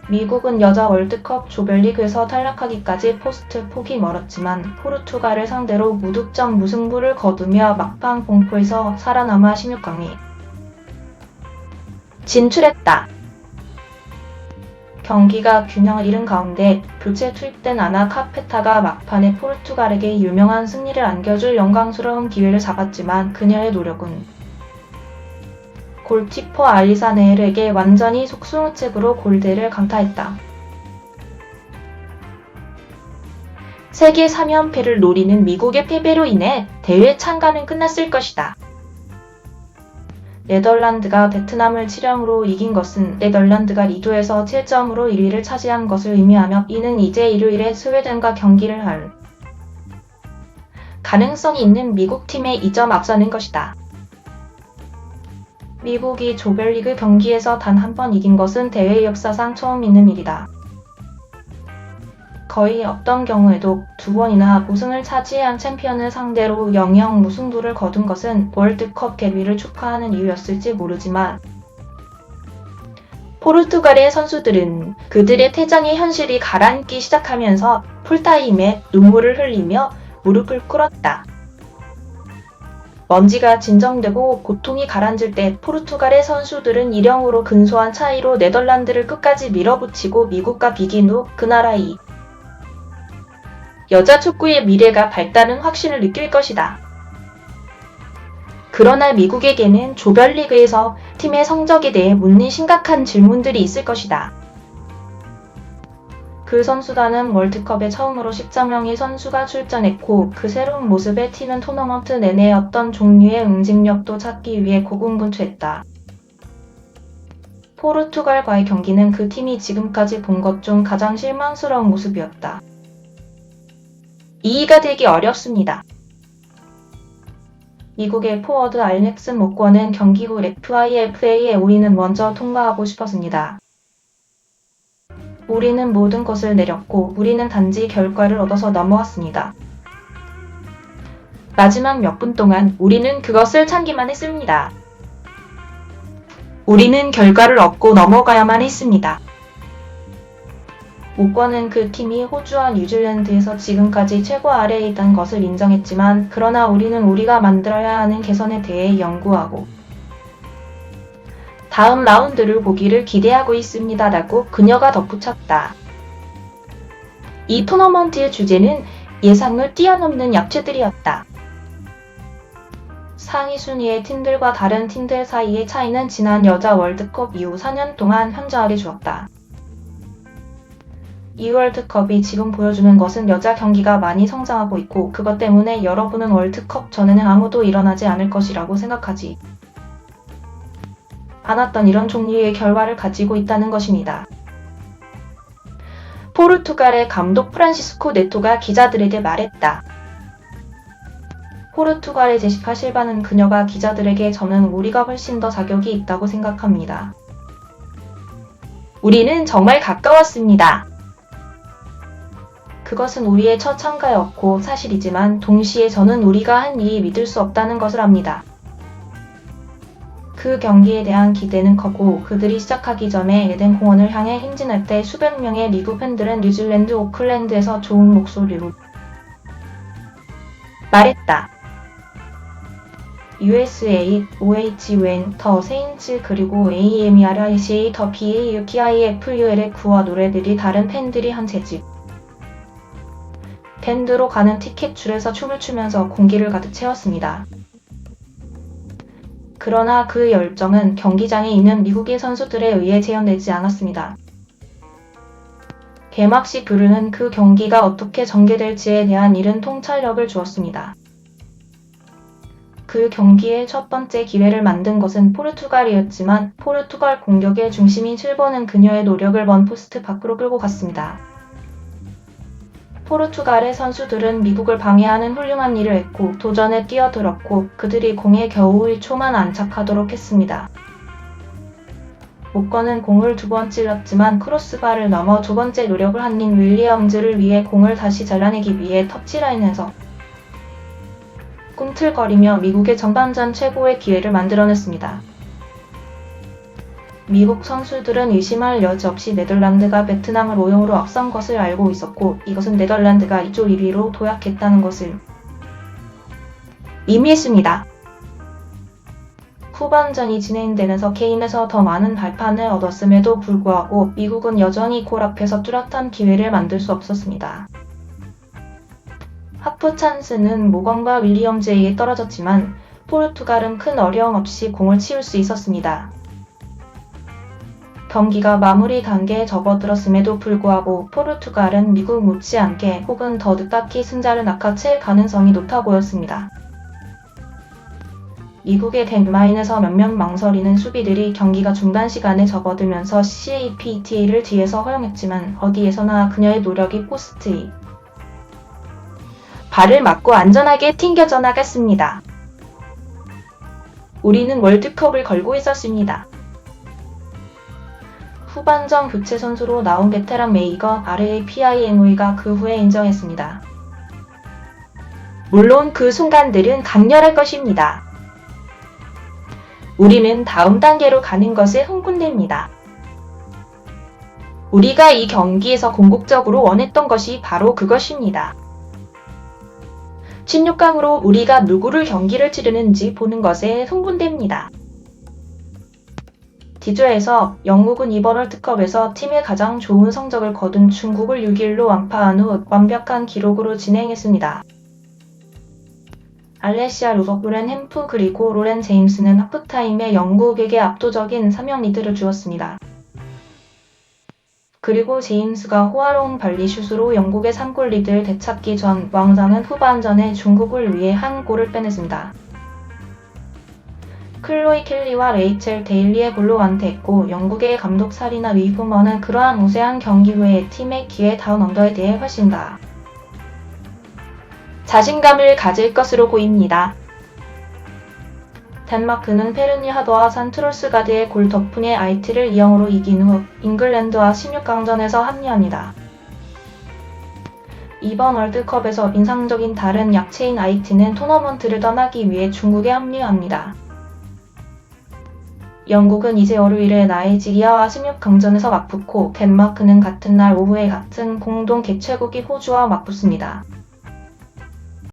미국은 여자 월드컵 조별리그에서 탈락하기까지 포스트 폭이 멀었지만 포르투갈을 상대로 무득점 무승부를 거두며 막판 공포에서 살아남아 16강에 진출했다. 경기가 균형을 잃은 가운데 교체 투입된 아나 카페타가 막판에 포르투갈에게 유명한 승리를 안겨줄 영광스러운 기회를 잡았지만 그녀의 노력은 골키퍼 알리사네르에게 완전히 속수무책으로 골대를 강타했다. 세계 3연패를 노리는 미국의 패배로 인해 대회 참가는 끝났을 것이다. 네덜란드가 베트남을 7-0으로 이긴 것은 네덜란드가 리그에서 7점으로 1위를 차지한 것을 의미하며 이는 이제 일요일에 스웨덴과 경기를 할 가능성이 있는 미국 팀에 2점 앞서는 것이다. 미국이 조별리그 경기에서 단 한 번 이긴 것은 대회 역사상 처음 있는 일이다. 거의 없던 경우에도 2번이나 우승을 차지한 챔피언을 상대로 0-0 무승부를 거둔 것은 월드컵 데뷔를 축하하는 이유였을지 모르지만 포르투갈의 선수들은 그들의 퇴장의 현실이 가라앉기 시작하면서 풀타임에 눈물을 흘리며 무릎을 꿇었다. 먼지가 진정되고 고통이 가라앉을 때 포르투갈의 선수들은 1-0으로 근소한 차이로 네덜란드를 끝까지 밀어붙이고 미국과 비긴 후 그 나라의 여자 축구의 미래가 밝다는 확신을 느낄 것이다. 그러나 미국에게는 조별리그에서 팀의 성적에 대해 묻는 심각한 질문들이 있을 것이다. 그 선수단은 월드컵에 처음으로 10명의 선수가 출전했고 그 새로운 모습의 팀은 토너먼트 내내 어떤 종류의 응집력도 찾기 위해 고군분투했다. 포르투갈과의 경기는 그 팀이 지금까지 본 것 중 가장 실망스러운 모습이었다. 이해가 되기 어렵습니다. 미국의 포워드 알렉스 모권은 경기 후 FIFA에 우리는 먼저 통과하고 싶었습니다. 우리는 모든 것을 내렸고 우리는 단지 결과를 얻어서 넘어왔습니다. 마지막 몇 분 동안 우리는 그것을 참기만 했습니다. 우리는 결과를 얻고 넘어가야만 했습니다. 모권은 그 팀이 호주와 뉴질랜드에서 지금까지 최고 아래에 있다는 것을 인정했지만 그러나 우리는 우리가 만들어야 하는 개선에 대해 연구하고 다음 라운드를 보기를 기대하고 있습니다라고 그녀가 덧붙였다. 이 토너먼트의 주제는 예상을 뛰어넘는 약체들이었다. 상위 순위의 팀들과 다른 팀들 사이의 차이는 지난 여자 월드컵 이후 4년 동안 현저하게 줄었다. 이 월드컵이 지금 보여주는 것은 여자 경기가 많이 성장하고 있고 그것 때문에 여러분은 월드컵 전에는 아무도 일어나지 않을 것이라고 생각하지 않았던 이런 종류의 결과를 가지고 있다는 것입니다. 포르투갈의 감독 프란시스코 네토가 기자들에게 말했다. 포르투갈의 제시카 실바는 그녀가 기자들에게 저는 우리가 훨씬 더 자격이 있다고 생각합니다. 우리는 정말 가까웠습니다. 그것은 우리의 첫 참가였고 사실이지만 동시에 저는 우리가 한 일이 믿을 수 없다는 것을 압니다. 그 경기에 대한 기대는 커고 그들이 시작하기 전에 에덴 공원을 향해 행진할 때 수백 명의 미국 팬들은 뉴질랜드 오클랜드에서 좋은 목소리로 말했다. USA, OH, 더 세인츠 그리고 AMERICA, 더 BAUKIFUL의 구와 노래들이 다른 팬들이 한 채집 밴드로 가는 티켓 줄에서 춤을 추면서 공기를 가득 채웠습니다. 그러나 그 열정은 경기장에 있는 미국의 선수들에 의해 재현되지 않았습니다. 개막식 부르는 그 경기가 어떻게 전개될지에 대한 이른 통찰력을 주었습니다. 그 경기의 첫 번째 기회를 만든 것은 포르투갈이었지만 포르투갈 공격의 중심인 7번은 그녀의 노력을 먼 포스트 밖으로 끌고 갔습니다. 포르투갈의 선수들은 미국을 방해하는 훌륭한 일을 했고 도전에 뛰어들었고 그들이 공에 겨우 1초만 안착하도록 했습니다. 모건은 공을 2번 찔렀지만 크로스바를 넘어 2번째 노력을 한 린 윌리엄즈를 위해 공을 다시 잘라내기 위해 터치라인에서 꿈틀거리며 미국의 전반전 최고의 기회를 만들어냈습니다. 미국 선수들은 의심할 여지 없이 네덜란드가 베트남을 5-0으로 앞선 것을 알고 있었고, 이것은 네덜란드가 이조 1위로 도약했다는 것을 의미했습니다. 후반전이 진행되면서 케인에서 더 많은 발판을 얻었음에도 불구하고 미국은 여전히 골 앞에서 뚜렷한 기회를 만들 수 없었습니다. 하프 찬스는 모건과 윌리엄즈에게 떨어졌지만 포르투갈은 큰 어려움 없이 공을 치울 수 있었습니다. 경기가 마무리 단계에 접어들었음에도 불구하고 포르투갈은 미국 못지않게 혹은 더 늦깎이 승자를 낚아챌 가능성이 높아 보였습니다. 미국의 덴마인에서 몇몇 망설이는 수비들이 경기가 중단 시간에 접어들면서 CAPTA를 뒤에서 허용했지만 어디에서나 그녀의 노력이 포스트에 발을 맞고 안전하게 튕겨져 나갔습니다. 우리는 월드컵을 걸고 있었습니다. 후반전 교체 선수로 나온 베테랑 메이거 RAPIMO가 그 후에 인정했습니다. 물론 그 순간들은 강렬할 것입니다. 우리는 다음 단계로 가는 것에 흥분됩니다. 우리가 이 경기에서 궁극적으로 원했던 것이 바로 그것입니다. 16강으로 우리가 누구를 경기를 치르는지 보는 것에 흥분됩니다. D조에서 영국은 이번 월드컵에서 팀의 가장 좋은 성적을 거둔 중국을 6-1로 완파한 후 완벽한 기록으로 진행했습니다. 알레시아 루버풀은 햄프 그리고 로렌 제임스는 하프타임에 영국에게 압도적인 3명 리드를 주었습니다. 그리고 제임스가 호화로운 발리슛으로 영국의 3골 리드를 되찾기 전 왕상은 후반전에 중국을 위해 한 골을 빼냈습니다. 클로이 켈리와 레이첼 데일리의 골로 완패했고 영국의 감독 사리나 위브머는 그러한 우세한 경기 후에 팀의 기회 다운 언더에 대해 훨씬 더 자신감을 가질 것으로 보입니다. 덴마크는 페르니 하더와 산트롤스가드의 골 덕분에 아이티를 2-0으로 이긴 후 잉글랜드와 16강전에서 합류합니다. 이번 월드컵에서 인상적인 다른 약체인 아이티는 토너먼트를 떠나기 위해 중국에 합류합니다. 영국은 이제 월요일에 나이지리아와 16강전에서 맞붙고 덴마크는 같은 날 오후에 같은 공동 개최국이 호주와 맞붙습니다.